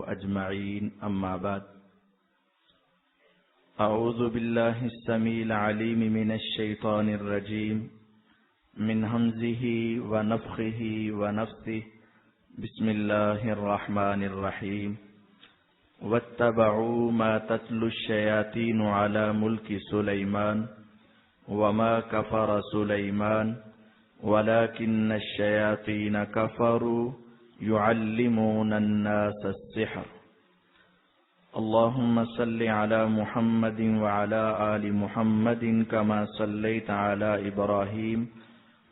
أجمعين أما بعد أعوذ بالله السميع العليم من الشيطان الرجيم من همزه ونفخه ونفثه بسم الله الرحمن الرحيم واتبعوا ما تتلو الشياطين على ملك سليمان وما كفر سليمان ولكن الشياطين كفروا يعلمون الناس السحر اللهم صل على محمد وعلى آل محمد كما صليت على إبراهيم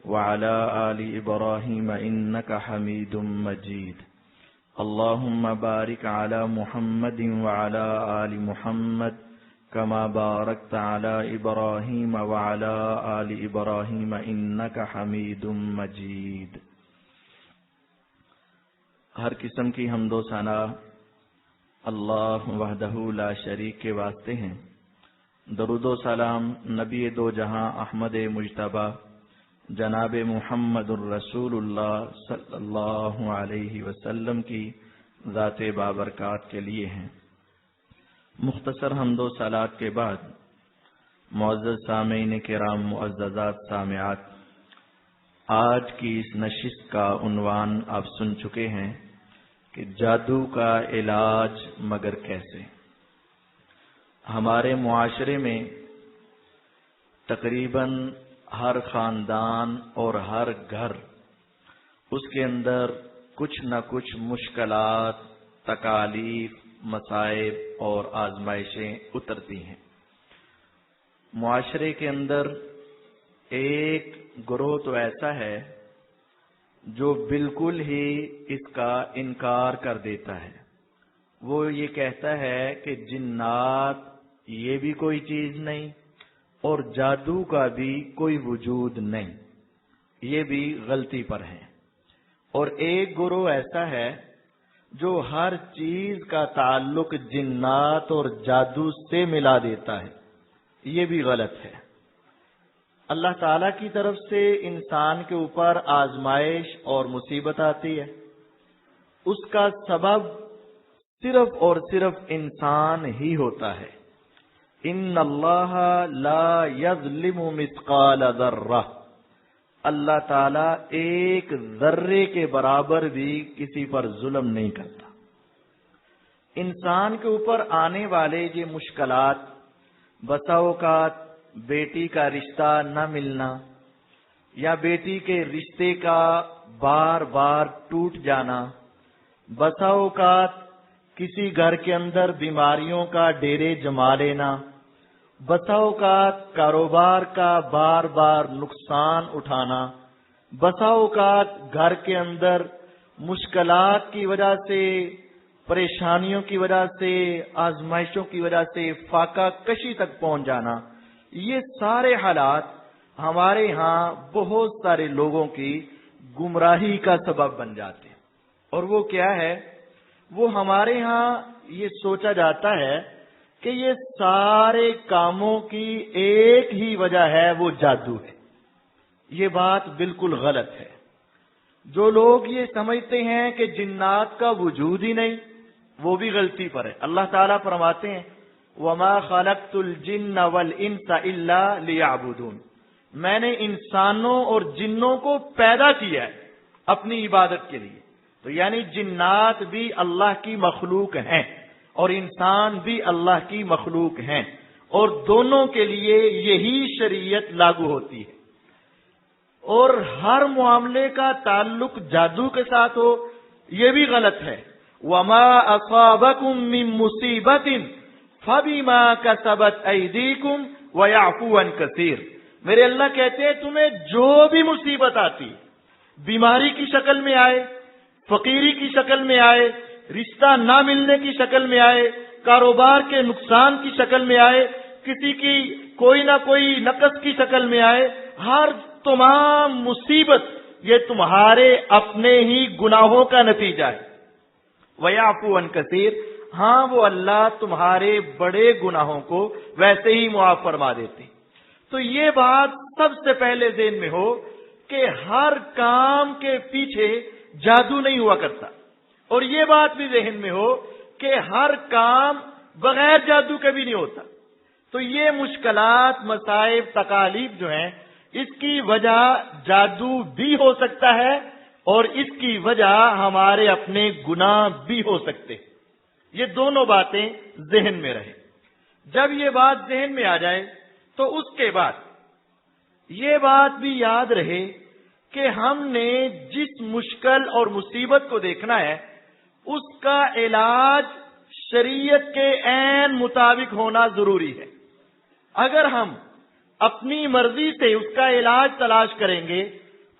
وعلى آل إبراهيم إنك حميد مجيد اللهم بارك على محمد وعلى آل محمد كما باركت على إبراهيم وعلى آل إبراهيم إنك حميد مجيد۔ ہر قسم کی حمد و ثنا اللہ وحدہ لا شریک کے واسطے ہیں۔ درود و سلام نبی دو جہاں احمد مجتبی جناب محمد الرسول اللہ صلی اللہ علیہ وسلم کی ذات بابرکات کے لیے ہیں۔ مختصر حمد و صلات کے بعد معزز سامعین کرام، معززات سامعات، آج کی اس نشست کا عنوان آپ سن چکے ہیں کہ جادو کا علاج مگر کیسے۔ ہمارے معاشرے میں تقریباً ہر خاندان اور ہر گھر، اس کے اندر کچھ نہ کچھ مشکلات، تکالیف، مصائب اور آزمائشیں اترتی ہیں۔ معاشرے کے اندر ایک گروہ تو ایسا ہے جو بالکل ہی اس کا انکار کر دیتا ہے۔ وہ یہ کہتا ہے کہ جنات یہ بھی کوئی چیز نہیں اور جادو کا بھی کوئی وجود نہیں، یہ بھی غلطی پر ہے۔ اور ایک گروہ ایسا ہے جو ہر چیز کا تعلق جنات اور جادو سے ملا دیتا ہے، یہ بھی غلط ہے۔ اللہ تعالیٰ کی طرف سے انسان کے اوپر آزمائش اور مصیبت آتی ہے، اس کا سبب صرف اور صرف انسان ہی ہوتا ہے۔ ان اللہ لا یظلم مثقال ذرہ، اللہ تعالیٰ ایک ذرے کے برابر بھی کسی پر ظلم نہیں کرتا۔ انسان کے اوپر آنے والے یہ مشکلات، بسا اوقات بیٹی کا رشتہ نہ ملنا یا بیٹی کے رشتے کا بار بار ٹوٹ جانا، بسا اوقات کسی گھر کے اندر بیماریوں کا ڈیرے جما لینا، بسا اوقات کاروبار کا بار بار نقصان اٹھانا، بسا اوقات گھر کے اندر مشکلات کی وجہ سے، پریشانیوں کی وجہ سے، آزمائشوں کی وجہ سے فاقہ کشی تک پہنچ جانا، یہ سارے حالات ہمارے ہاں بہت سارے لوگوں کی گمراہی کا سبب بن جاتے ہیں۔ اور وہ کیا ہے؟ وہ ہمارے ہاں یہ سوچا جاتا ہے کہ یہ سارے کاموں کی ایک ہی وجہ ہے، وہ جادو ہے۔ یہ بات بالکل غلط ہے۔ جو لوگ یہ سمجھتے ہیں کہ جنات کا وجود ہی نہیں، وہ بھی غلطی پر ہے۔ اللہ تعالیٰ فرماتے ہیں وَمَا خَلَقْتُ الْجِنَّ وَالْإِنسَ إِلَّا لِيَعْبُدُونَ، میں نے انسانوں اور جنوں کو پیدا کیا ہے اپنی عبادت کے لیے۔ تو یعنی جنات بھی اللہ کی مخلوق ہیں اور انسان بھی اللہ کی مخلوق ہیں، اور دونوں کے لیے یہی شریعت لاگو ہوتی ہے۔ اور ہر معاملے کا تعلق جادو کے ساتھ ہو، یہ بھی غلط ہے۔ وَمَا أَصَابَكُم مِّن مُّصِيبَةٍ فَبِمَا كَسَبَتْ أَيْدِيكُمْ وَيَعْفُو عَن كَثِيرٍ، میرے اللہ کہتے ہیں تمہیں جو بھی مصیبت آتی، بیماری کی شکل میں آئے، فقیری کی شکل میں آئے، رشتہ نہ ملنے کی شکل میں آئے، کاروبار کے نقصان کی شکل میں آئے، کسی کی کوئی نہ کوئی نقص کی شکل میں آئے، ہر تمام مصیبت یہ تمہارے اپنے ہی گناہوں کا نتیجہ ہے۔ وَيَعْفُو عَن كَثِيرٍ، ہاں وہ اللہ تمہارے بڑے گناہوں کو ویسے ہی معاف فرما دیتی۔ تو یہ بات سب سے پہلے ذہن میں ہو کہ ہر کام کے پیچھے جادو نہیں ہوا کرتا۔ اور یہ بات بھی ذہن میں ہو کہ ہر کام بغیر جادو کے بھی نہیں ہوتا. تو یہ مشکلات، مصائب، تکالیف جو ہیں، اس کی وجہ جادو بھی ہو سکتا ہے اور اس کی وجہ ہمارے اپنے گناہ بھی ہو سکتے. یہ دونوں باتیں ذہن میں رہیں. جب یہ بات ذہن میں آ جائے تو اس کے بعد یہ بات بھی یاد رہے کہ ہم نے جس مشکل اور مصیبت کو دیکھنا ہے اس کا علاج شریعت کے عین مطابق ہونا ضروری ہے. اگر ہم اپنی مرضی سے اس کا علاج تلاش کریں گے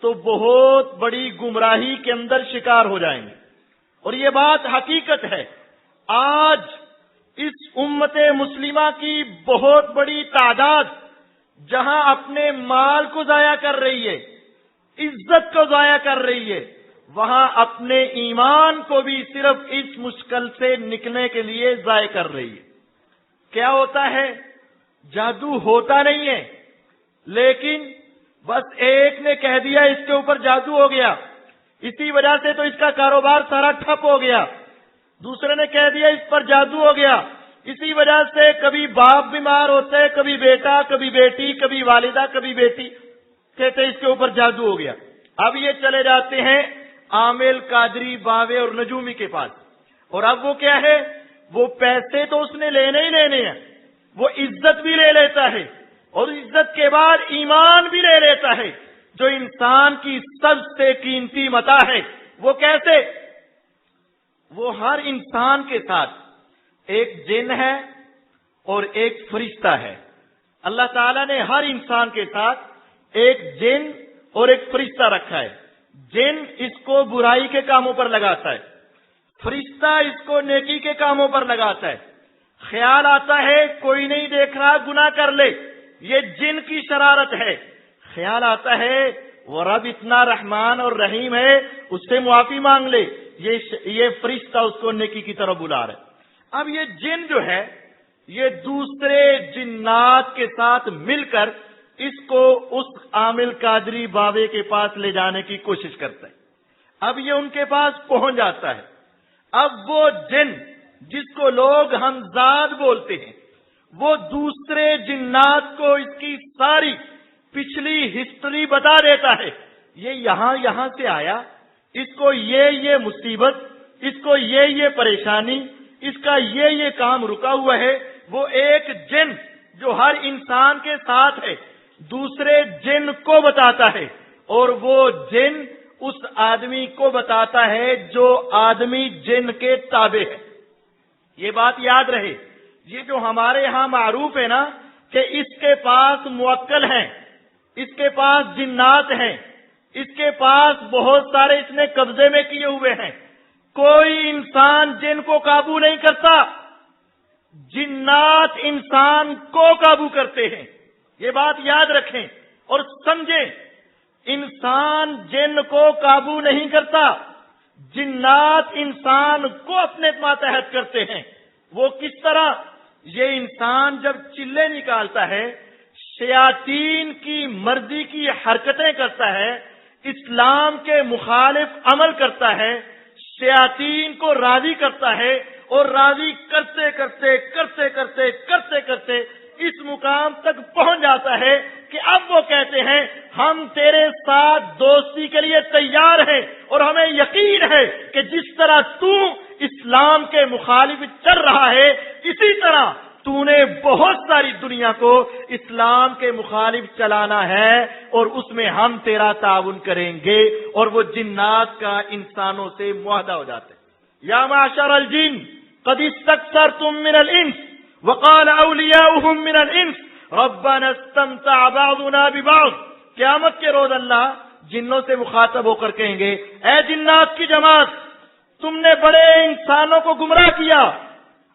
تو بہت بڑی گمراہی کے اندر شکار ہو جائیں گے. اور یہ بات حقیقت ہے. آج اس امت مسلمہ کی بہت بڑی تعداد جہاں اپنے مال کو ضائع کر رہی ہے، عزت کو ضائع کر رہی ہے، وہاں اپنے ایمان کو بھی صرف اس مشکل سے نکلنے کے لیے ضائع کر رہی ہے. کیا ہوتا ہے؟ جادو ہوتا نہیں ہے، لیکن بس ایک نے کہہ دیا اس کے اوپر جادو ہو گیا، اسی وجہ سے تو اس کا کاروبار سارا ٹھپ ہو گیا. دوسرے نے کہہ دیا اس پر جادو ہو گیا، اسی وجہ سے کبھی باپ بیمار ہوتے، کبھی بیٹا، کبھی بیٹی، کبھی والدہ، کبھی بیٹی، کہتے اس کے اوپر جادو ہو گیا. اب یہ چلے جاتے ہیں عامل، قادری، باوے اور نجومی کے پاس، اور اب وہ کیا ہے؟ وہ پیسے تو اس نے لینے ہی لینے ہیں، وہ عزت بھی لے لیتا ہے اور عزت کے بعد ایمان بھی لے لیتا ہے، جو انسان کی سب سے قیمتی متاع ہے. وہ کیسے؟ وہ ہر انسان کے ساتھ ایک جن ہے اور ایک فرشتہ ہے. اللہ تعالیٰ نے ہر انسان کے ساتھ ایک جن اور ایک فرشتہ رکھا ہے. جن اس کو برائی کے کاموں پر لگاتا ہے، فرشتہ اس کو نیکی کے کاموں پر لگاتا ہے. خیال آتا ہے کوئی نہیں دیکھ رہا، گناہ کر لے، یہ جن کی شرارت ہے. خیال آتا ہے وہ رب اتنا رحمان اور رحیم ہے، اس سے معافی مانگ لے، یہ فرشتہ اس کو نیکی کی طرف بلا رہا ہے. اب یہ جن جو ہے یہ دوسرے جنات کے ساتھ مل کر اس کو اس عامل، قادری، باوے کے پاس لے جانے کی کوشش کرتا ہے. اب یہ ان کے پاس پہنچ جاتا ہے. اب وہ جن جس کو لوگ ہمزاد بولتے ہیں، وہ دوسرے جنات کو اس کی ساری پچھلی ہسٹری بتا دیتا ہے. یہ یہاں سے آیا، اس کو یہ مصیبت، اس کو یہ پریشانی، اس کا یہ کام رکا ہوا ہے. وہ ایک جن جو ہر انسان کے ساتھ ہے دوسرے جن کو بتاتا ہے، اور وہ جن اس آدمی کو بتاتا ہے جو آدمی جن کے تابع ہے. یہ بات یاد رہے. یہ جو ہمارے ہاں معروف ہے نا کہ اس کے پاس موکل ہیں، اس کے پاس جنات ہیں، اس کے پاس بہت سارے اس نے قبضے میں کیے ہوئے ہیں. کوئی انسان جن کو قابو نہیں کرتا، جنات انسان کو قابو کرتے ہیں. یہ بات یاد رکھیں اور سمجھیں. انسان جن کو قابو نہیں کرتا، جنات انسان کو اپنے ماتحت کرتے ہیں. وہ کس طرح؟ یہ انسان جب چلے نکالتا ہے، شیاطین کی مرضی کی حرکتیں کرتا ہے، اسلام کے مخالف عمل کرتا ہے، شیاطین کو راضی کرتا ہے، اور راضی کرتے کرتے کرتے کرتے کرتے کرتے اس مقام تک پہنچ جاتا ہے کہ اب وہ کہتے ہیں ہم تیرے ساتھ دوستی کے لیے تیار ہیں، اور ہمیں یقین ہے کہ جس طرح تو اسلام کے مخالف چل رہا ہے، اسی طرح تو نے بہت ساری دنیا کو اسلام کے مخالف چلانا ہے، اور اس میں ہم تیرا تعاون کریں گے. اور وہ جنات کا انسانوں سے معاہدہ ہو جاتے ہیں. یا معشر الجن قد استكثرتم من الانس وقال اولیاؤهم من الانس ربنا استمتع بعضنا ببعض. قیامت کے روز اللہ جنوں سے مخاطب ہو کر کہیں گے، اے جنات کی جماعت، تم نے بڑے انسانوں کو گمراہ کیا.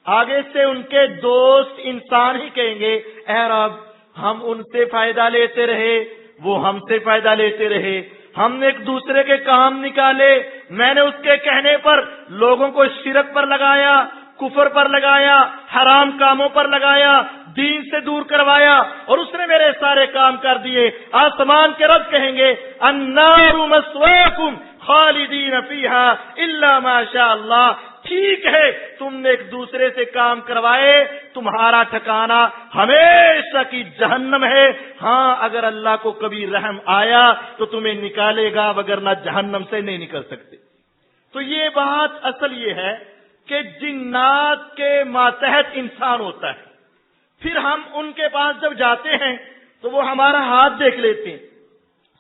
آگے سے ان کے دوست انسان ہی کہیں گے، اے رب ہم ان سے فائدہ لیتے رہے، وہ ہم سے فائدہ لیتے رہے، ہم نے ایک دوسرے کے کام نکالے، میں نے اس کے کہنے پر لوگوں کو شرک پر لگایا، کفر پر لگایا، حرام کاموں پر لگایا، دین سے دور کروایا، اور اس نے میرے سارے کام کر دیے. آسمان کے رب کہیں گے النار مسواکم خالدین فیہا الا ما شاء اللہ. ٹھیک ہے تم نے ایک دوسرے سے کام کروائے، تمہارا ٹھکانہ ہمیشہ کی جہنم ہے. ہاں اگر اللہ کو کبھی رحم آیا تو تمہیں نکالے گا، وگرنہ جہنم سے نہیں نکل سکتے. تو یہ بات اصل یہ ہے کہ جنات کے ماتحت انسان ہوتا ہے. پھر ہم ان کے پاس جب جاتے ہیں تو وہ ہمارا ہاتھ دیکھ لیتے ہیں،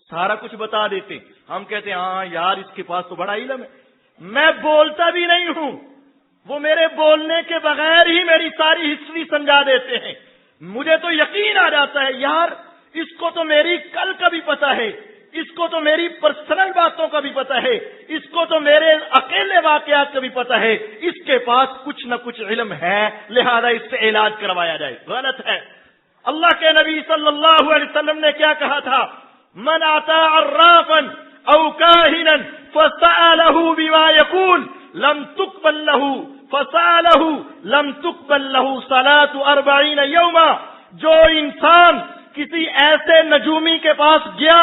سارا کچھ بتا دیتے ہیں. ہم کہتے ہیں ہاں یار اس کے پاس تو بڑا علم ہے. میں بولتا بھی نہیں ہوں، وہ میرے بولنے کے بغیر ہی میری ساری ہسٹری سمجھا دیتے ہیں. مجھے تو یقین آ جاتا ہے یار اس کو تو میری کل کا بھی پتا ہے، اس کو تو میری پرسنل باتوں کا بھی پتا ہے، اس کو تو میرے اکیلے واقعات کا بھی پتا ہے. اس کے پاس کچھ نہ کچھ علم ہے، لہذا اس سے علاج کروایا جائے. غلط ہے. اللہ کے نبی صلی اللہ علیہ وسلم نے کیا کہا تھا؟ من اتی عرافا او کاہنا فسأله بما يقول لم تقبل له فسأله لم تقبل له صلاة 40 يوما. جو انسان کسی ایسے نجومی کے پاس گیا،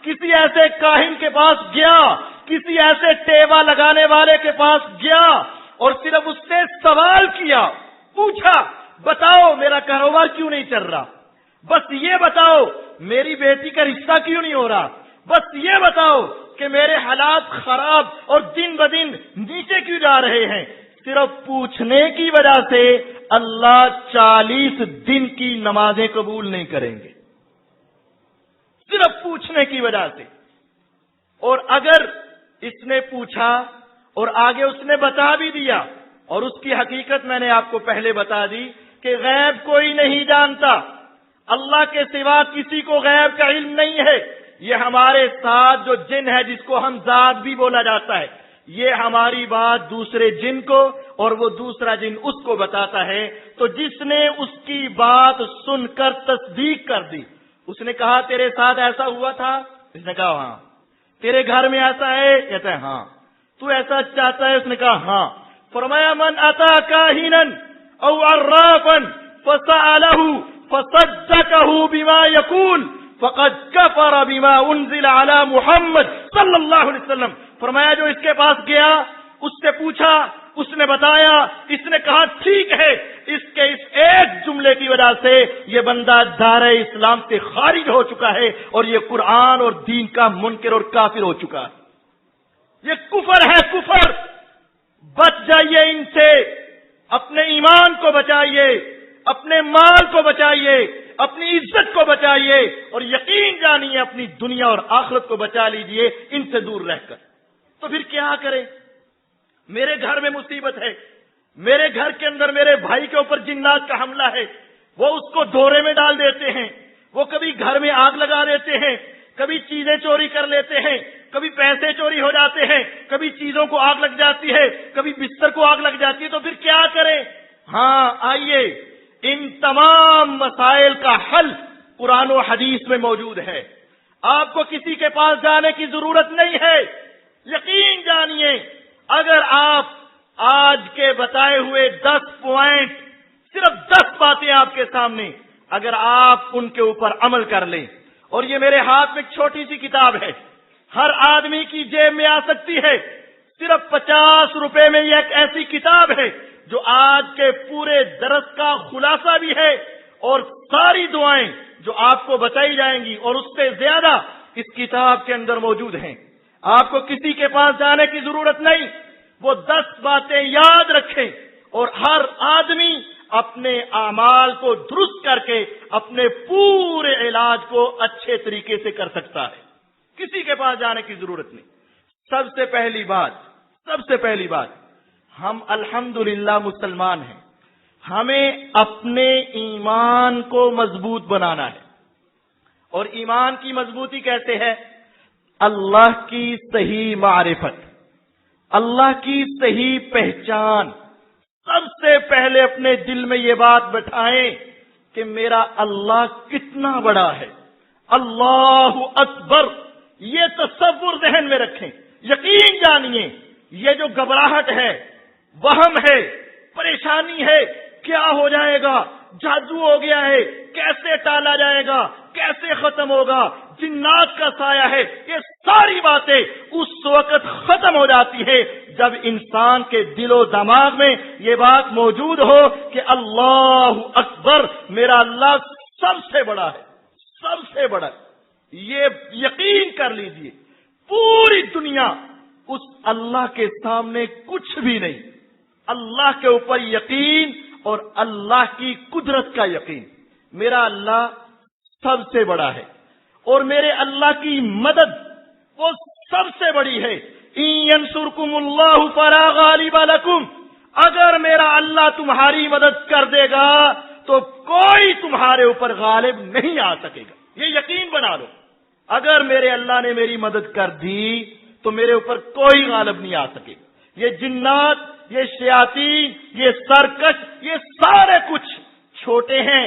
کسی ایسے کاہن کے پاس گیا، کسی ایسے ٹیوا لگانے والے کے پاس گیا اور صرف اس سے سوال کیا، پوچھا بتاؤ میرا کاروبار کیوں نہیں چل رہا، بس یہ بتاؤ میری بیٹی کا رشتہ کیوں نہیں ہو رہا، بس یہ بتاؤ کہ میرے حالات خراب اور دن بدن نیچے کیوں جا رہے ہیں، صرف پوچھنے کی وجہ سے اللہ 40 دن کی نمازیں قبول نہیں کریں گے، صرف پوچھنے کی وجہ سے. اور اگر اس نے پوچھا اور آگے اس نے بتا بھی دیا، اور اس کی حقیقت میں نے آپ کو پہلے بتا دی کہ غیب کوئی نہیں جانتا، اللہ کے سوا کسی کو غیب کا علم نہیں ہے. یہ ہمارے ساتھ جو جن ہے جس کو ہم ذات بھی بولا جاتا ہے، یہ ہماری بات دوسرے جن کو اور وہ دوسرا جن اس کو بتاتا ہے. تو جس نے اس کی بات سن کر تصدیق کر دی، اس نے کہا تیرے ساتھ ایسا ہوا تھا، اس نے کہا ہاں. تیرے گھر میں ایسا ہے، کہتا ہے ہاں. تو ایسا چاہتا ہے، اس نے کہا ہاں. فرمایا من اتا کاہنا او عرافا فسأله فصدقه بما يقول فقد كفر بما انزل على محمد صلی اللہ علیہ وسلم. فرمایا جو اس کے پاس گیا، اس سے پوچھا، اس نے بتایا، اس نے کہا ٹھیک ہے، اس کے اس ایک جملے کی وجہ سے یہ بندہ دائرہ اسلام سے خارج ہو چکا ہے اور یہ قرآن اور دین کا منکر اور کافر ہو چکا ہے. یہ کفر ہے، کفر. بچ جائیے ان سے، اپنے ایمان کو بچائیے، اپنے مال کو بچائیے، اپنی عزت کو بچائیے اور یقین جانیے اپنی دنیا اور آخرت کو بچا لیجئے ان سے دور رہ کر. تو پھر کیا کریں؟ میرے گھر میں مصیبت ہے، میرے گھر کے اندر میرے بھائی کے اوپر جنات کا حملہ ہے، وہ اس کو دورے میں ڈال دیتے ہیں، وہ کبھی گھر میں آگ لگا دیتے ہیں، کبھی چیزیں چوری کر لیتے ہیں، کبھی پیسے چوری ہو جاتے ہیں، کبھی چیزوں کو آگ لگ جاتی ہے، کبھی بستر کو آگ لگ جاتی ہے. تو پھر کیا کریں؟ ہاں آئیے، ان تمام مسائل کا حل قرآن و حدیث میں موجود ہے. آپ کو کسی کے پاس جانے کی ضرورت نہیں ہے. یقین جانیے اگر آپ آج کے بتائے ہوئے 10 پوائنٹ، صرف 10 باتیں آپ کے سامنے، اگر آپ ان کے اوپر عمل کر لیں، اور یہ میرے ہاتھ میں ایک چھوٹی سی کتاب ہے، ہر آدمی کی جیب میں آ سکتی ہے، صرف 50 روپے میں یہ ایک ایسی کتاب ہے جو آج کے پورے درس کا خلاصہ بھی ہے اور ساری دعائیں جو آپ کو بتائی جائیں گی اور اس سے زیادہ اس کتاب کے اندر موجود ہیں. آپ کو کسی کے پاس جانے کی ضرورت نہیں. وہ 10 باتیں یاد رکھیں اور ہر آدمی اپنے اعمال کو درست کر کے اپنے پورے علاج کو اچھے طریقے سے کر سکتا ہے. کسی کے پاس جانے کی ضرورت نہیں. سب سے پہلی بات ہم الحمدللہ مسلمان ہیں. ہمیں اپنے ایمان کو مضبوط بنانا ہے. اور ایمان کی مضبوطی کیسے ہے؟ اللہ کی صحیح معرفت، اللہ کی صحیح پہچان. سب سے پہلے اپنے دل میں یہ بات بٹھائیں کہ میرا اللہ کتنا بڑا ہے. اللہ اکبر، یہ تصور ذہن میں رکھیں. یقین جانیے یہ جو گھبراہٹ ہے، وہم ہے، پریشانی ہے، کیا ہو جائے گا، جادو ہو گیا ہے، کیسے ٹالا جائے گا، کیسے ختم ہوگا، جنات کا سایہ ہے، یہ ساری باتیں اس وقت ختم ہو جاتی ہے جب انسان کے دل و دماغ میں یہ بات موجود ہو کہ اللہ اکبر، میرا اللہ سب سے بڑا ہے، سب سے بڑا ہے۔ یہ یقین کر لیجئے پوری دنیا اس اللہ کے سامنے کچھ بھی نہیں۔ اللہ کے اوپر یقین اور اللہ کی قدرت کا یقین، میرا اللہ سب سے بڑا ہے اور میرے اللہ کی مدد وہ سب سے بڑی ہے۔ ان ینصرکم اللہ فلا غالب لکم، اگر میرا اللہ تمہاری مدد کر دے گا تو کوئی تمہارے اوپر غالب نہیں آ سکے گا، یہ یقین بنا لو۔ اگر میرے اللہ نے میری مدد کر دی تو میرے اوپر کوئی غالب نہیں آ سکے۔ یہ جنات، یہ شیاطین، یہ سرکش، یہ سارے کچھ چھوٹے ہیں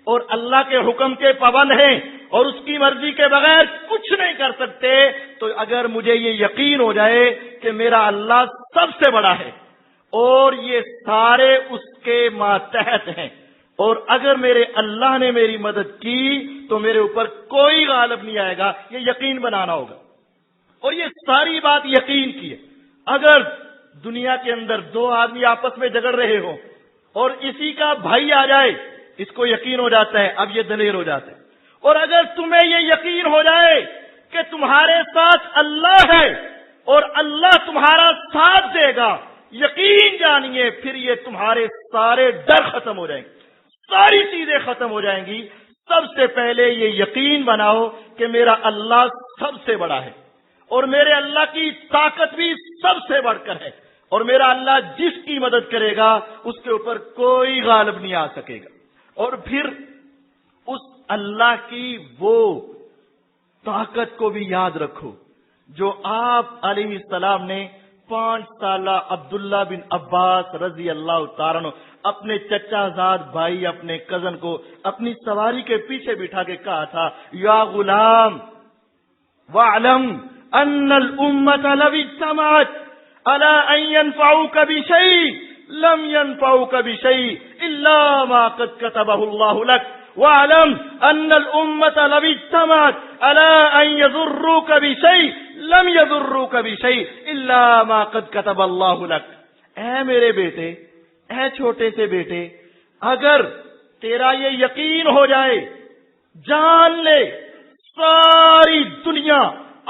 اور اللہ کے حکم کے پابند ہیں اور اس کی مرضی کے بغیر کچھ نہیں کر سکتے۔ تو اگر مجھے یہ یقین ہو جائے کہ میرا اللہ سب سے بڑا ہے اور یہ سارے اس کے ماتحت ہیں، اور اگر میرے اللہ نے میری مدد کی تو میرے اوپر کوئی غالب نہیں آئے گا، یہ یقین بنانا ہوگا۔ اور یہ ساری بات یقین کی ہے۔ اگر دنیا کے اندر دو آدمی آپس میں جھگڑ رہے ہوں اور اسی کا بھائی آ جائے، اس کو یقین ہو جاتا ہے، اب یہ دلیر ہو جاتا ہے۔ اور اگر تمہیں یہ یقین ہو جائے کہ تمہارے ساتھ اللہ ہے اور اللہ تمہارا ساتھ دے گا، یقین جانیے پھر یہ تمہارے سارے ڈر ختم ہو جائیں گے، ساری چیزیں ختم ہو جائیں گی۔ سب سے پہلے یہ یقین بناؤ کہ میرا اللہ سب سے بڑا ہے اور میرے اللہ کی طاقت بھی سب سے بڑھ کر ہے، اور میرا اللہ جس کی مدد کرے گا اس کے اوپر کوئی غالب نہیں آ سکے گا۔ اور پھر اس اللہ کی وہ طاقت کو بھی یاد رکھو جو آپ علیہ السلام نے 5 سالہ عبداللہ بن عباس رضی اللہ تعالیٰ عنہ اپنے چچا زاد بھائی، اپنے کزن کو اپنی سواری کے پیچھے بٹھا کے کہا تھا، یا غلام وَاعْلَمْ أَنَّ الْأُمَّةَ لَوِ اجْتَمَعَتْ عَلَىٰ أَن يَنفَعُوكَ بِشَيْءٍ لَمْ يَنفَعُوكَ بِشَيْءٍ إِلَّا مَا قَدْ كَتَبَهُ اللَّهُ لَكَ وَاعْلَمْ أَنَّ الْأُمَّةَ لَوِ اجْتَمَعَتْ عَلَىٰ أَن يَضُرُّوكَ بِشَيْءٍ لَمْ يَضُرُّوكَ بِشَيْءٍ إِلَّا مَا قَدْ كَتَبَ اللَّهُ لَكَ۔ اے میرے بیٹے، اے چھوٹے سے بیٹے، اگر تیرا یہ یقین ہو جائے، جان لے ساری دنیا،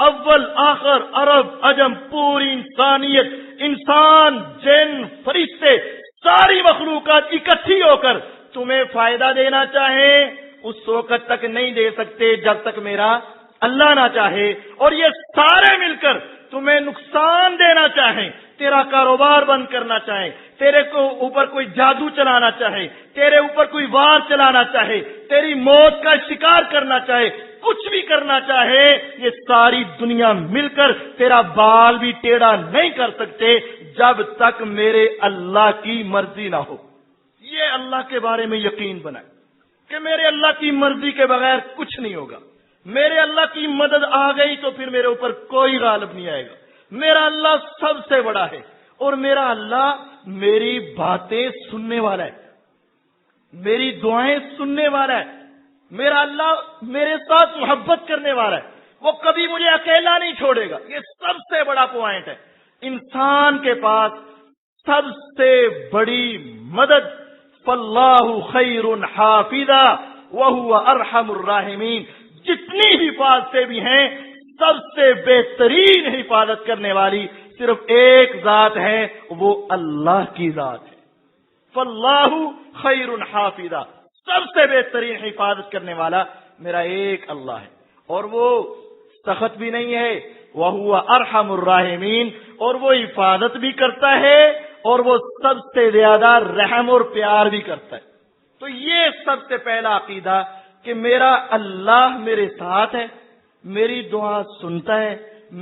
اول آخر، عرب عجم، پوری انسانیت، انسان جن فرشتے، ساری مخلوقات اکٹھی ہو کر تمہیں فائدہ دینا چاہیں، اس وقت تک نہیں دے سکتے جب تک میرا اللہ نہ چاہے، اور یہ سارے مل کر تمہیں نقصان دینا چاہیں، تیرا کاروبار بند کرنا چاہے، تیرے کو اوپر کوئی جادو چلانا چاہے، تیرے اوپر کوئی وار چلانا چاہے، تیری موت کا شکار کرنا چاہے، کچھ بھی کرنا چاہے، یہ ساری دنیا مل کر تیرا بال بھی ٹیڑھا نہیں کر سکتے جب تک میرے اللہ کی مرضی نہ ہو۔ یہ اللہ کے بارے میں یقین بنائے کہ میرے اللہ کی مرضی کے بغیر کچھ نہیں ہوگا۔ میرے اللہ کی مدد آ گئی تو پھر میرے اوپر کوئی غالب نہیں آئے گا۔ میرا اللہ سب سے بڑا ہے اور میرا اللہ میری باتیں سننے والا ہے، میری دعائیں سننے والا ہے، میرا اللہ میرے ساتھ محبت کرنے والا ہے، وہ کبھی مجھے اکیلا نہیں چھوڑے گا۔ یہ سب سے بڑا پوائنٹ ہے۔ انسان کے پاس سب سے بڑی مدد فاللہ خیر حافظا وہو ارحم الراحمین، جتنی حفاظتیں بھی ہیں سب سے بہترین حفاظت کرنے والی صرف ایک ذات ہے، وہ اللہ کی ذات ہے۔ فاللہ خیر حافظا، سب سے بہترین حفاظت کرنے والا میرا ایک اللہ ہے، اور وہ سخت بھی نہیں ہے، وہو ارحم الراحمین، اور وہ حفاظت بھی کرتا ہے اور وہ سب سے زیادہ رحم اور پیار بھی کرتا ہے۔ تو یہ سب سے پہلا عقیدہ کہ میرا اللہ میرے ساتھ ہے، میری دعا سنتا ہے،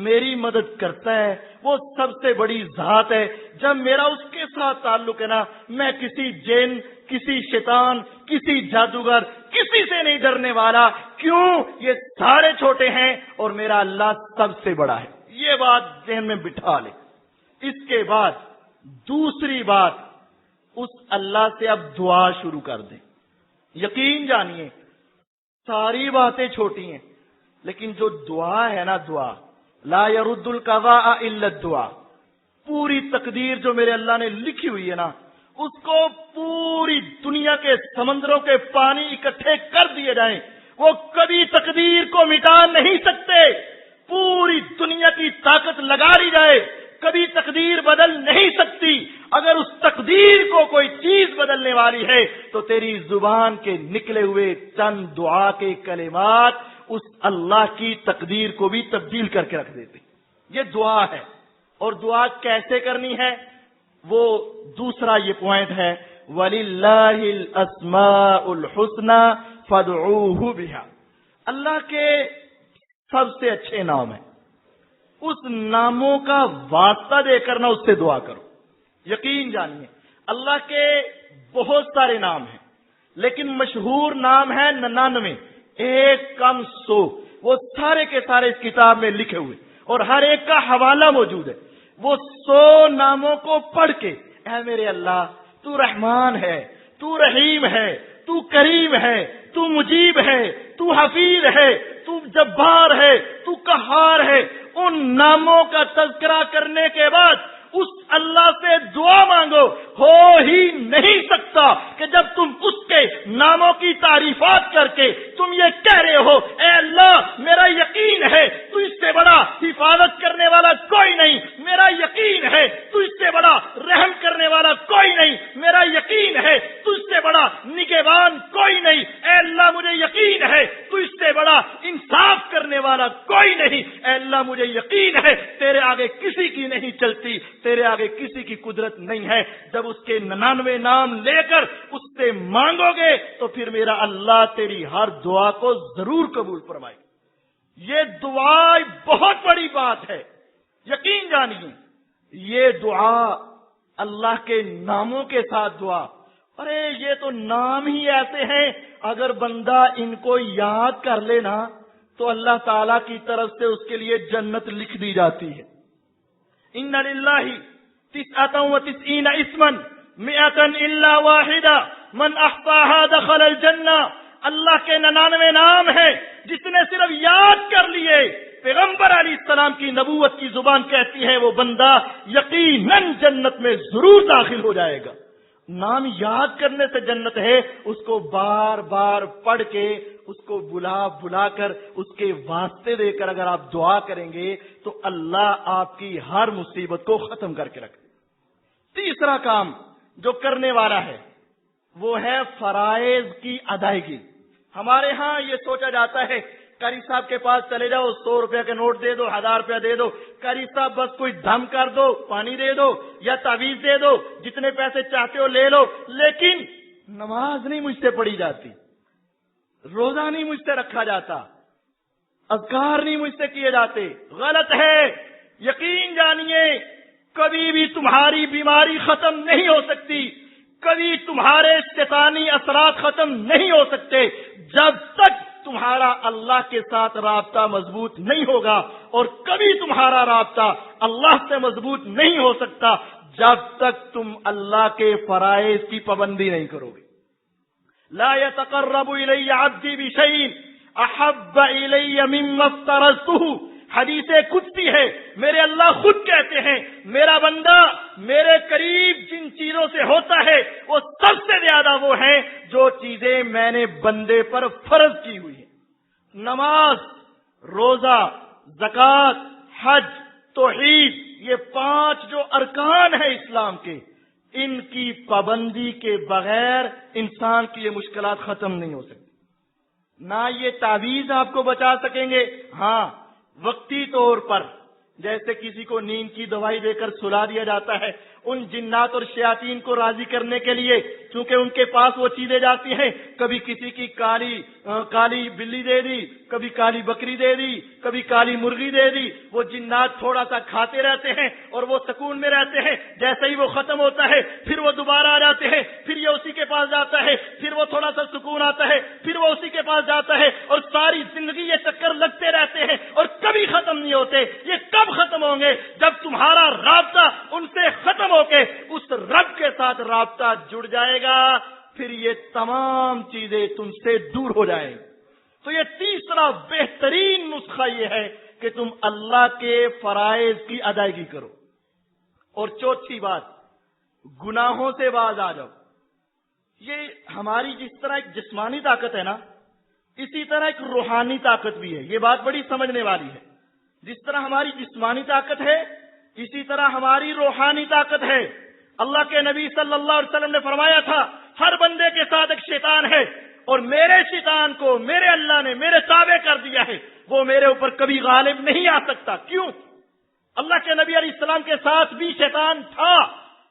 میری مدد کرتا ہے، وہ سب سے بڑی ذات ہے۔ جب میرا اس کے ساتھ تعلق ہے نا، میں کسی جن، کسی شیطان، کسی جادوگر، کسی سے نہیں ڈرنے والا۔ کیوں؟ یہ سارے چھوٹے ہیں اور میرا اللہ سب سے بڑا ہے۔ یہ بات ذہن میں بٹھا لے۔ اس کے بعد دوسری بات، اس اللہ سے اب دعا شروع کر دیں۔ یقین جانیے ساری باتیں چھوٹی ہیں لیکن جو دعا ہے نا، دعا لا يرد القضاء الا الدعاء، پوری تقدیر جو میرے اللہ نے لکھی ہوئی ہے نا، اس کو پوری دنیا کے سمندروں کے پانی اکٹھے کر دیے جائیں، وہ کبھی تقدیر کو مٹا نہیں سکتے۔ پوری دنیا کی طاقت لگا لی جائے، کبھی تقدیر بدل نہیں سکتی۔ اگر اس تقدیر کو کوئی چیز بدلنے والی ہے تو تیری زبان کے نکلے ہوئے چند دعا کے کلمات اس اللہ کی تقدیر کو بھی تبدیل کر کے رکھ دیتے۔ یہ دعا ہے، اور دعا کیسے کرنی ہے وہ دوسرا یہ پوائنٹ ہے، وَلِلَّهِ الْأَسْمَاءُ الْحُسْنَى فَادْعُوهُ بِهَا، اللہ کے سب سے اچھے نام ہیں، اس ناموں کا واسطہ دے کر نہ اس سے دعا کرو۔ یقین جانیے اللہ کے بہت سارے نام ہیں، لیکن مشہور نام ہے 99، ایک کم 100، وہ سارے کے سارے اس کتاب میں لکھے ہوئے اور ہر ایک کا حوالہ موجود ہے۔ وہ 100 ناموں کو پڑھ کے، اے میرے اللہ تو رحمان ہے، تو رحیم ہے، تو کریم ہے، تو مجیب ہے، تو حفیظ ہے، تو جبار ہے، تو قہار ہے، ان ناموں کا تذکرہ کرنے کے بعد اس اللہ سے دعا مانگو۔ ہو ہی نہیں سکتا کہ جب تم اس کے ناموں کی تعریفات کر کے تم یہ کہہ رہے ہو، اے اللہ میرا یقین ہے تو اس سے بڑا حفاظت کرنے والا کوئی نہیں، میرا یقین ہے تو اس سے بڑا رحم کرنے والا کوئی نہیں، میرا یقین ہے تو اس سے بڑا نگہبان کوئی نہیں، اے اللہ مجھے یقین ہے تو اس سے بڑا انصاف کرنے والا کوئی نہیں، اے اللہ مجھے یقین ہے تیرے آگے کسی کی نہیں چلتی، تیرے آگے کسی کی قدرت نہیں ہے۔ جب اس کے 99 نام لے کر اس سے مانگو گے تو پھر میرا اللہ تیری ہر دعا کو ضرور قبول فرمائے۔ یہ دعا بہت بڑی بات ہے، یقین جانیے یہ دعا اللہ کے ناموں کے ساتھ دعا، ارے یہ تو نام ہی ایسے ہیں، اگر بندہ ان کو یاد کر لینا تو اللہ تعالی کی طرف سے اس کے لیے جنت لکھ دی جاتی ہے۔ ان للہ 99 اسما 100 الا واحدہ من احصاها دخل الجنہ، اللہ کے 99 نام ہیں جس نے صرف یاد کر لیے، پیغمبر علیہ السلام کی نبوت کی زبان کہتی ہے وہ بندہ یقیناً جنت میں ضرور داخل ہو جائے گا۔ نام یاد کرنے سے جنت ہے، اس کو بار بار پڑھ کے، اس کو بلا بلا کر، اس کے واسطے دے کر اگر آپ دعا کریں گے تو اللہ آپ کی ہر مصیبت کو ختم کر کے رکھے۔ تیسرا کام جو کرنے والا ہے وہ ہے فرائض کی ادائیگی۔ ہمارے ہاں یہ سوچا جاتا ہے قاری صاحب کے پاس چلے جاؤ، 100 روپے کے نوٹ دے دو، 1000 روپیہ دے دو، قاری صاحب بس کوئی دم کر دو، پانی دے دو یا تعویذ دے دو، جتنے پیسے چاہتے ہو لے لو، لیکن نماز نہیں مجھ سے پڑھی جاتی، روزہ نہیں مجھ سے رکھا جاتا، اذکار نہیں مجھ سے کیے جاتے۔ غلط ہے، یقین جانیے کبھی بھی تمہاری بیماری ختم نہیں ہو سکتی، کبھی تمہارے شیطانی اثرات ختم نہیں ہو سکتے جب تک تمہارا اللہ کے ساتھ رابطہ مضبوط نہیں ہوگا، اور کبھی تمہارا رابطہ اللہ سے مضبوط نہیں ہو سکتا جب تک تم اللہ کے فرائض کی پابندی نہیں کرو گے۔ لا يتقرب الی عبدی بشیء احب الی مما افترضته، حدیث قدسی ہے، میرے اللہ خود کہتے ہیں میرا بندہ میرے قریب جن چیزوں سے ہوتا ہے وہ سب سے زیادہ وہ ہیں جو چیزیں میں نے بندے پر فرض کی ہوئی ہیں۔ نماز، روزہ، زکوٰۃ، حج، توحید، یہ 5 جو ارکان ہیں اسلام کے، ان کی پابندی کے بغیر انسان کی یہ مشکلات ختم نہیں ہو سکتی۔ نہ یہ تعویذ آپ کو بچا سکیں گے، ہاں وقتی طور پر جیسے کسی کو نیند کی دوائی دے کر سلا دیا جاتا ہے، ان جنات اور شیاطین کو راضی کرنے کے لیے، چونکہ ان کے پاس وہ چیزیں جاتی ہیں، کبھی کسی کی کالی بلی دے دی، کبھی کالی بکری دے دی، کبھی کالی مرغی دے دی، وہ جنات تھوڑا سا کھاتے رہتے ہیں اور وہ سکون میں رہتے ہیں، جیسے ہی وہ ختم ہوتا ہے پھر وہ دوبارہ آ جاتے ہیں، پھر یہ اسی کے پاس جاتا ہے، پھر وہ تھوڑا سا سکون آتا ہے، پھر وہ اسی کے پاس جاتا ہے، اور ساری زندگی یہ چکر لگتے رہتے ہیں اور کبھی ختم نہیں ہوتے۔ یہ کب ختم ہوں گے؟ جب تمہارا رابطہ ان سے ختم ہو کے اس رب کے ساتھ رابطہ جڑ جائے گا، پھر یہ تمام چیزیں تم سے دور ہو جائیں۔ تو یہ تیسرا بہترین نسخہ یہ ہے کہ تم اللہ کے فرائض کی ادائیگی کرو. اور چوتھی بات، گناہوں سے باز آ جاؤ. یہ ہماری جس طرح ایک جسمانی طاقت ہے نا، اسی طرح ایک روحانی طاقت بھی ہے. یہ بات بڑی سمجھنے والی ہے. جس طرح ہماری جسمانی طاقت ہے، اسی طرح ہماری روحانی طاقت ہے. اللہ کے نبی صلی اللہ علیہ وسلم نے فرمایا تھا، ہر بندے کے ساتھ ایک شیطان ہے، اور میرے شیطان کو میرے اللہ نے میرے تابع کر دیا ہے، وہ میرے اوپر کبھی غالب نہیں آ سکتا. کیوں؟ اللہ کے نبی علیہ السلام کے ساتھ بھی شیطان تھا،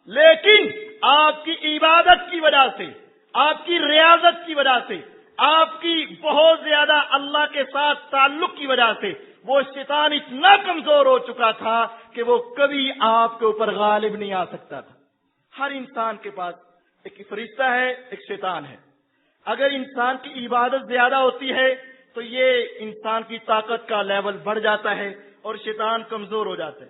لیکن آپ کی عبادت کی وجہ سے، آپ کی ریاضت کی وجہ سے، آپ کی بہت زیادہ اللہ کے ساتھ تعلق کی وجہ سے وہ شیطان اتنا کمزور ہو چکا تھا کہ وہ کبھی آپ کے اوپر غالب نہیں آ سکتا تھا. ہر انسان کے پاس ایک فرشتہ ہے، ایک شیطان ہے. اگر انسان کی عبادت زیادہ ہوتی ہے تو یہ انسان کی طاقت کا لیول بڑھ جاتا ہے اور شیطان کمزور ہو جاتا ہے.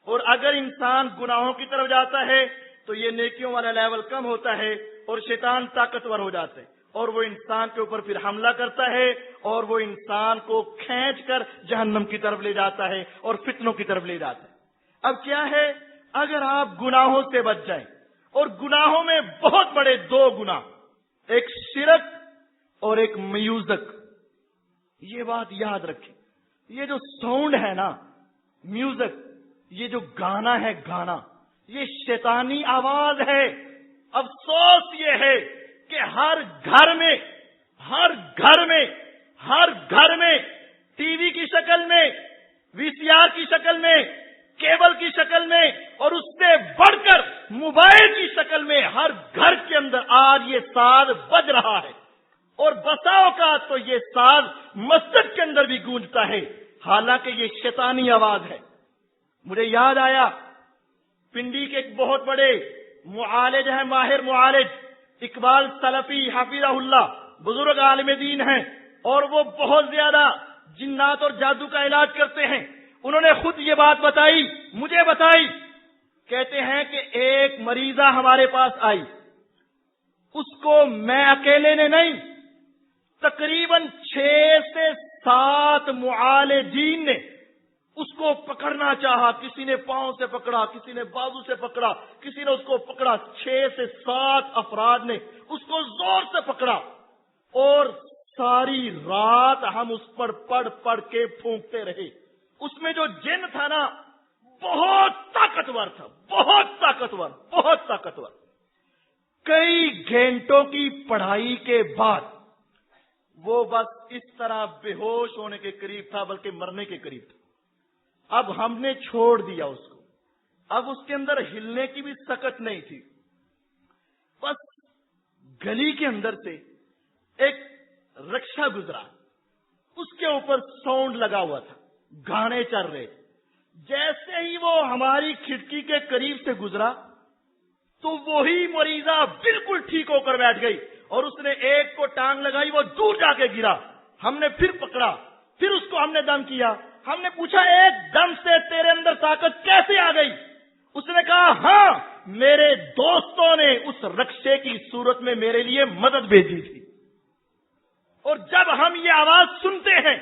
اور اگر انسان گناہوں کی طرف جاتا ہے تو یہ نیکیوں والا لیول کم ہوتا ہے اور شیطان طاقتور ہو جاتا ہے، اور وہ انسان کے اوپر پھر حملہ کرتا ہے اور وہ انسان کو کھینچ کر جہنم کی طرف لے جاتا ہے اور فتنوں کی طرف لے جاتا ہے. اب کیا ہے، اگر آپ گناہوں سے بچ جائیں، اور گناہوں میں بہت بڑے دو گناہ، ایک شرک اور ایک میوزک. یہ بات یاد رکھیں، یہ جو ساؤنڈ ہے نا، میوزک، یہ جو گانا ہے، گانا، یہ شیطانی آواز ہے. افسوس یہ ہے کہ ہر گھر میں ٹی وی کی شکل میں، وی سی آر کی شکل میں، کیبل کی شکل میں، اور اس سے بڑھ کر موبائل کی شکل میں ہر گھر کے اندر آج یہ ساز بج رہا ہے. اور بسا اوقات تو یہ ساز مسجد کے اندر بھی گونجتا ہے، حالانکہ یہ شیطانی آواز ہے. مجھے یاد آیا، پنڈی کے ایک بہت بڑے معالج ہیں، ماہر معالج اقبال سلفی حفظہ اللہ، بزرگ عالم دین ہیں، اور وہ بہت زیادہ جنات اور جادو کا علاج کرتے ہیں. انہوں نے خود یہ بات بتائی، مجھے بتائی. کہتے ہیں کہ ایک مریضہ ہمارے پاس آئی، اس کو میں اکیلے نے نہیں، تقریباً 6 سے 7 معالجین نے اس کو پکڑنا چاہا. کسی نے پاؤں سے پکڑا، کسی نے بازو سے پکڑا، کسی نے اس کو پکڑا. 6 سے 7 افراد نے اس کو زور سے پکڑا، اور ساری رات ہم اس پر پڑھ کے پھونکتے رہے. اس میں جو جن تھا نا، بہت طاقتور تھا، بہت طاقتور. کئی گھنٹوں کی پڑھائی کے بعد وہ بس اس طرح بے ہوش ہونے کے قریب تھا، بلکہ مرنے کے قریب تھا. اب ہم نے چھوڑ دیا اس کو. اب اس کے اندر ہلنے کی بھی طاقت نہیں تھی. بس گلی کے اندر سے ایک رکشا گزرا، اس کے اوپر ساؤنڈ لگا ہوا تھا، گانے چل رہے. جیسے ہی وہ ہماری کھڑکی کے قریب سے گزرا تو وہی مریضہ بالکل ٹھیک ہو کر بیٹھ گئی، اور اس نے ایک کو ٹانگ لگائی، وہ دور جا کے گرا. ہم نے پھر پکڑا، پھر اس کو ہم نے دم کیا. ہم نے پوچھا، ایک دم سے تیرے اندر طاقت کیسے آ گئی؟ اس نے کہا، ہاں، میرے دوستوں نے اس رکشے کی صورت میں میرے لیے مدد بھیجی تھی. اور جب ہم یہ آواز سنتے ہیں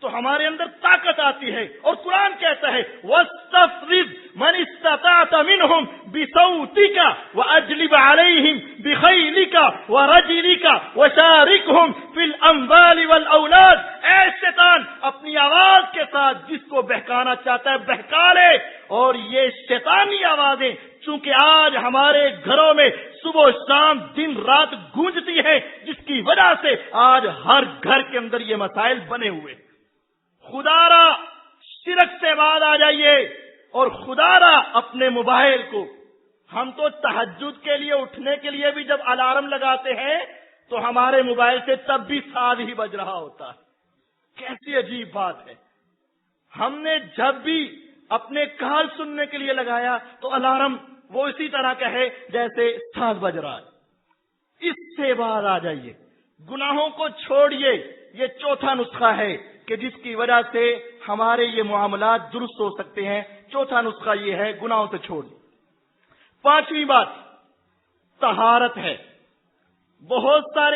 تو ہمارے اندر طاقت آتی ہے. اور قرآن کہتا ہے، وَاسْتَفْرِزْ مَنِ اسْتَطَعْتَ مِنْهُمْ بِصَوْتِكَ وَأَجْلِبْ عَلَيْهِمْ بِخَيْلِكَ وَرَجِلِكَ وَشَارِكْهُمْ فِي الْأَمْوَالِ وَالْأَوْلَادِ. اے شیطان، اپنی آواز کے ساتھ جس کو بہکانا چاہتا ہے بہکا لے. اور یہ شیطانی آوازیں چونکہ آج ہمارے گھروں میں صبح و شام دن رات گونجتی ہے، جس کی وجہ سے آج ہر گھر کے اندر یہ مسائل بنے ہوئے. خدا را شرک سے بعد آ جائیے، اور خدا را اپنے موبائل کو. ہم تو تہجد کے لیے اٹھنے کے لیے بھی جب الارم لگاتے ہیں تو ہمارے موبائل سے تب بھی ساز ہی بج رہا ہوتا ہے. کیسی عجیب بات ہے. ہم نے جب بھی اپنے کال سننے کے لیے لگایا تو الارم وہ اسی طرح کا ہے جیسے ساز بج رہا ہے. اس سے بعد آ جائیے، گناہوں کو چھوڑیے. یہ چوتھا نسخہ ہے کہ جس کی وجہ سے ہمارے یہ معاملات درست ہو سکتے ہیں. چوتھا نسخہ یہ ہے، گناہوں سے چھوڑ. پانچویں بات طہارت ہے. بہت سارے